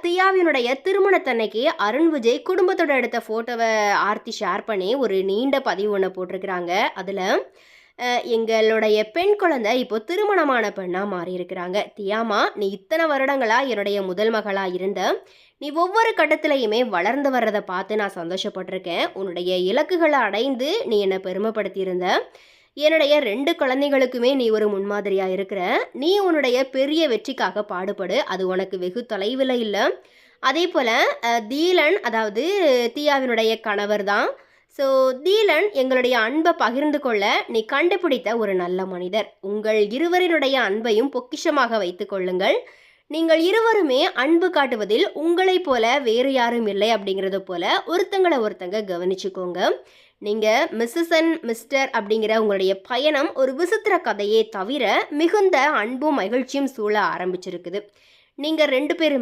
தியாவினுடைய திருமணத்தன்னைக்கு அருண் விஜய் குடும்பத்தோட எடுத்த ஃபோட்டோவை ஆர்த்தி ஷேர் பண்ணி ஒரு நீண்ட பதிவு ஒன்று போட்டிருக்கிறாங்க. அதில் எங்களுடைய பெண் குழந்தை இப்போ திருமணமான பெண்ணாக மாறி இருக்கிறாங்க. தியாமா, நீ இத்தனை வருடங்களாக என்னுடைய முதல் மகளாக இருந்த, நீ ஒவ்வொரு கட்டத்திலையுமே வளர்ந்து வர்றதை பார்த்து நான் சந்தோஷப்பட்டிருக்கேன். உன்னுடைய இலக்குகளை அடைந்து நீ என்னை பெருமைப்படுத்தியிருந்த. என்னுடைய 2 குழந்தைகளுக்குமே நீ ஒரு முன்மாதிரியாக இருக்கிற. நீ உன்னுடைய பெரிய வெற்றிக்காக பாடுபடு, அது உனக்கு வெகு தொலைவில் இல்லை. அதே போல் தீலன், அதாவது தியாவினுடைய கணவர் தான். ஸோ தீலன் எங்களுடைய அன்பை பகிர்ந்து கொள்ள நீ கண்டுபிடித்த ஒரு நல்ல மனிதர். உங்கள் இருவரினுடைய அன்பையும் பொக்கிஷமாக வைத்து கொள்ளுங்கள். நீங்கள் இருவருமே அன்பு காட்டுவதில் உங்களைப் போல வேறு யாரும் இல்லை அப்படிங்கிறத போல ஒருத்தங்க கவனிச்சுக்கோங்க. நீங்கள் மிஸ்ஸஸ் அண்ட் மிஸ்டர் அப்படிங்கிற உங்களுடைய பயணம் ஒரு விசித்திர கதையே தவிர மிகுந்த அன்பும் மகிழ்ச்சியும் சூழ ஆரம்பிச்சிருக்குது. நீங்கள் 2 பேரும்